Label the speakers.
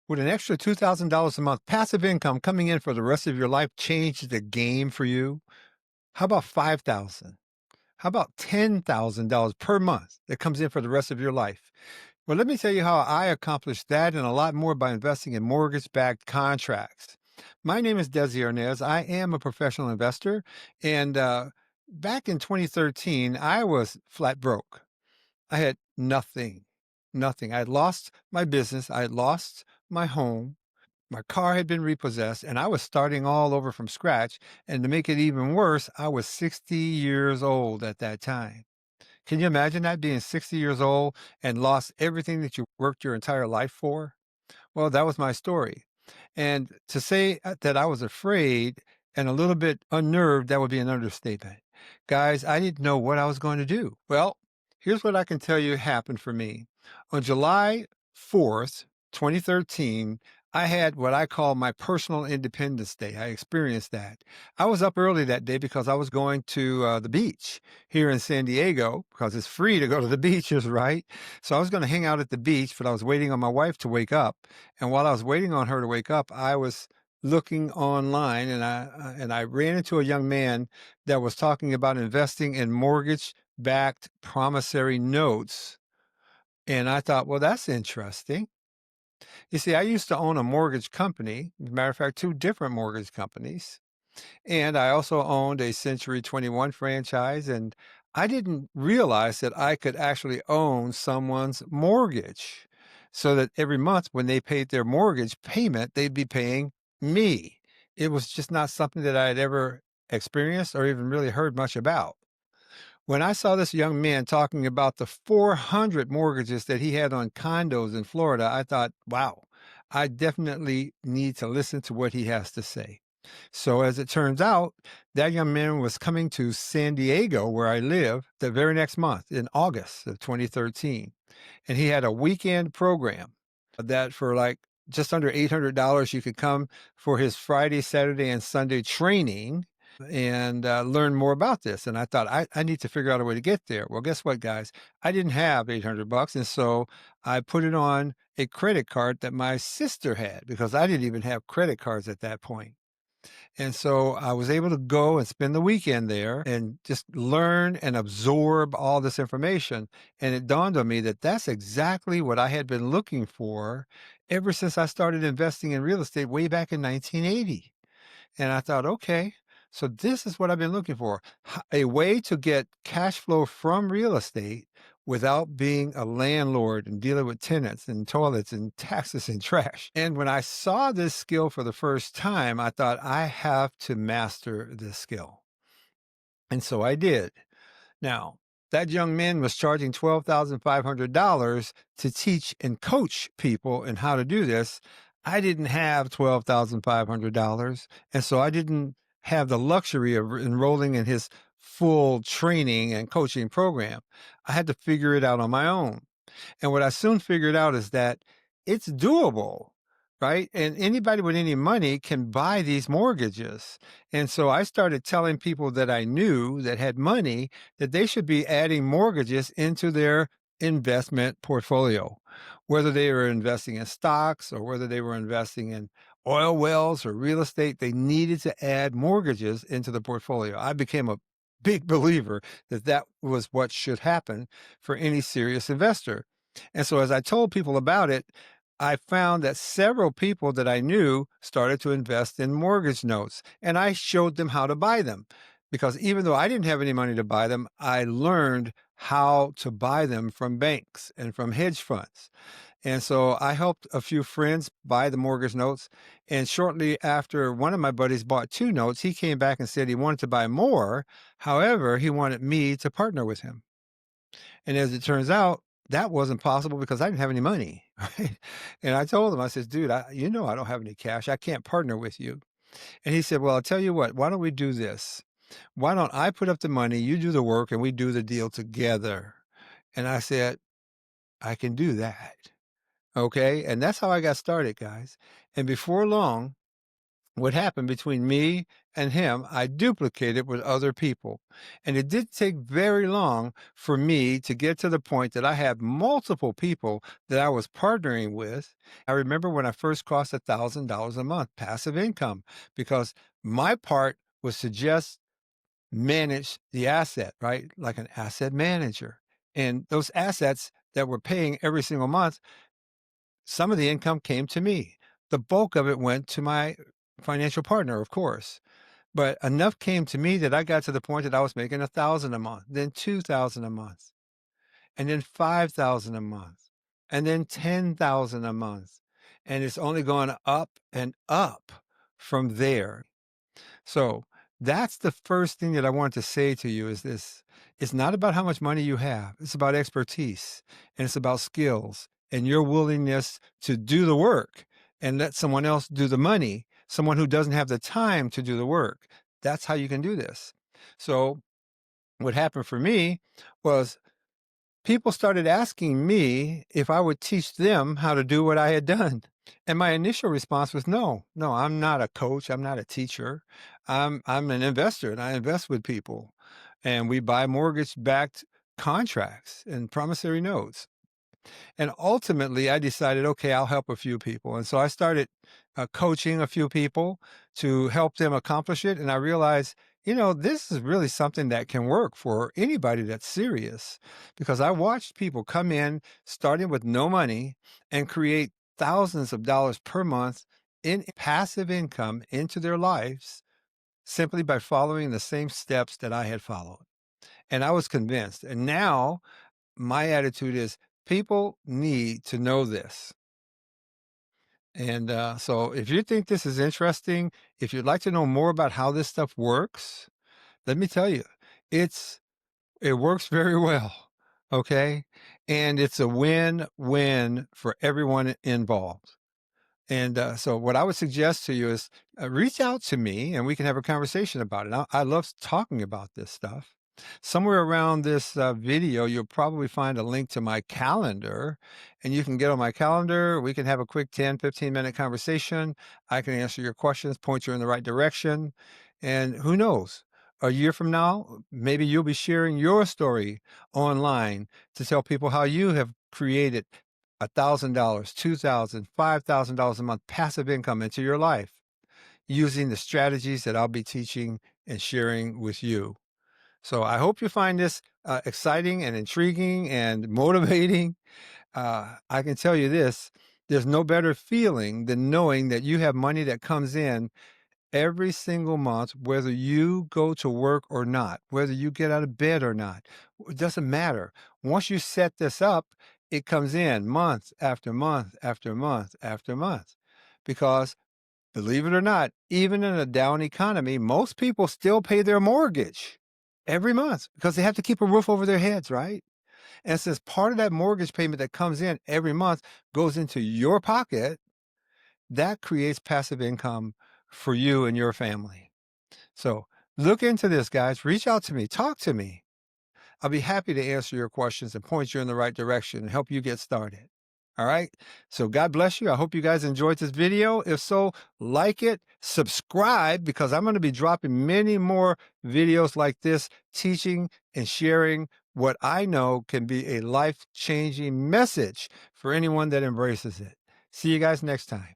Speaker 1: Would an extra $2,000 a month passive income coming in for the rest of your life change the game for you? How about 5,000? How about $10,000 per month that comes in for the rest of your life? Well, let me tell you how I accomplished that and a lot more by investing in mortgage-backed contracts. My name is Desi Arnaz. I am a professional investor, and back in 2013, I was flat broke. I had nothing, nothing. I had lost my business. I had lost my home. My car had been repossessed, and I was starting all over from scratch. And to make it even worse, I was 60 years old at that time. Can you imagine that, being 60 years old and lost everything that you worked your entire life for? Well, that was my story. And to say that I was afraid and a little bit unnerved, that would be an understatement. Guys, I didn't know what I was going to do. Well, here's what I can tell you happened for me. On July 4th, 2013, I had what I call my personal Independence Day. I experienced that. I was up early that day because I was going to the beach here in San Diego because it's free to go to the beaches, right? So I was going to hang out at the beach, but I was waiting on my wife to wake up. And while I was waiting on her to wake up, I was looking online, and I ran into a young man that was talking about investing in mortgage-backed promissory notes. And I thought, well, that's interesting. You see, I used to own a mortgage company. As a matter of fact, two different mortgage companies. And I also owned a Century 21 franchise, and I didn't realize that I could actually own someone's mortgage so that every month when they paid their mortgage payment, they'd be paying me. It was just not something that I had ever experienced or even really heard much about. When I saw this young man talking about the 400 mortgages that he had on condos in Florida, I thought, wow, I definitely need to listen to what he has to say. So, as it turns out, that young man was coming to San Diego, where I live, the very next month in August of 2013. And he had a weekend program that for like just under $800, you could come for his Friday, Saturday, and Sunday training and learn more about this. And I thought, I need to figure out a way to get there. Well, guess what, guys? I didn't have 800 bucks. And so I put it on a credit card that my sister had because I didn't even have credit cards at that point. And so I was able to go and spend the weekend there and just learn and absorb all this information. And it dawned on me that that's exactly what I had been looking for ever since I started investing in real estate way back in 1980. And I thought, okay, so this is what I've been looking for, a way to get cash flow from real estate without being a landlord and dealing with tenants and toilets and taxes and trash. And when I saw this skill for the first time, I thought, I have to master this skill. And so I did. Now, that young man was charging $12,500 to teach and coach people in how to do this. I didn't have $12,500, and so I didn't have the luxury of enrolling in his full training and coaching program. I had to figure it out on my own. And what I soon figured out is that it's doable, right? And anybody with any money can buy these mortgages. And so I started telling people that I knew that had money that they should be adding mortgages into their investment portfolio, whether they were investing in stocks or whether they were investing in oil wells or real estate. They needed to add mortgages into the portfolio. I became a big believer that that was what should happen for any serious investor. And so as I told people about it, I found that several people that I knew started to invest in mortgage notes, and I showed them how to buy them. Because even though I didn't have any money to buy them, I learned how to buy them from banks and from hedge funds. And so I helped a few friends buy the mortgage notes. And shortly after one of my buddies bought two notes, he came back and said he wanted to buy more. However, he wanted me to partner with him. And as it turns out, that wasn't possible because I didn't have any money. Right? And I told him, I said, dude, I don't have any cash. I can't partner with you. And he said, well, I'll tell you what, why don't we do this? Why don't I put up the money, you do the work, and we do the deal together? And I said, I can do that. Okay. And that's how I got started, guys. And before long, What happened between me and him, I duplicated with other people. And it didn't take very long for me to get to the point that I had multiple people that I was partnering with. I remember when I first crossed $1,000 a month passive income because my part was to just manage the asset, right? Like an asset manager. And those assets that were paying every single month, some of the income came to me. The bulk of it went to my financial partner, of course. But enough came to me that I got to the point that I was making 1,000 a month, then 2,000 a month, and then 5,000 a month, and then 10,000 a month. And it's only going up and up from there. So that's the first thing that I want to say to you is this. It's not about how much money you have. It's about expertise and it's about skills and your willingness to do the work and let someone else do the money, someone who doesn't have the time to do the work. That's how you can do this. So what happened for me was people started asking me if I would teach them how to do what I had done. And my initial response was no, no, I'm not a coach. I'm not a teacher. I'm an investor and I invest with people. And we buy mortgage backed contracts and promissory notes. And ultimately, I decided, okay, I'll help a few people. And so I started coaching a few people to help them accomplish it. And I realized, this is really something that can work for anybody that's serious because I watched people come in starting with no money and create thousands of dollars per month in passive income into their lives simply by following the same steps that I had followed. And I was convinced. And now my attitude is people need to know this. And so if you think this is interesting, if you'd like to know more about how this stuff works, let me tell you, it works very well. Okay. And it's a win-win for everyone involved. And so what I would suggest to you is reach out to me and we can have a conversation about it. I love talking about this stuff. Somewhere around this video, you'll probably find a link to my calendar and you can get on my calendar. We can have a quick 10-15 minute conversation. I can answer your questions, point you in the right direction. And who knows, a year from now, maybe you'll be sharing your story online to tell people how you have created $1,000, $2,000, $5,000 a month passive income into your life using the strategies that I'll be teaching and sharing with you. So I hope you find this exciting and intriguing and motivating. I can tell you this, there's no better feeling than knowing that you have money that comes in every single month, whether you go to work or not, whether you get out of bed or not. It doesn't matter. Once you set this up, it comes in month after month after month after month. Because believe it or not, even in a down economy, most people still pay their mortgage every month because they have to keep a roof over their heads, right? And since part of that mortgage payment that comes in every month goes into your pocket, that creates passive income for you and your family. So look into this, guys. Reach out to me. Talk to me. I'll be happy to answer your questions and point you in the right direction and help you get started. All right. So God bless you. I hope you guys enjoyed this video. If so, like it, subscribe, because I'm going to be dropping many more videos like this, teaching and sharing what I know can be a life-changing message for anyone that embraces it. See you guys next time.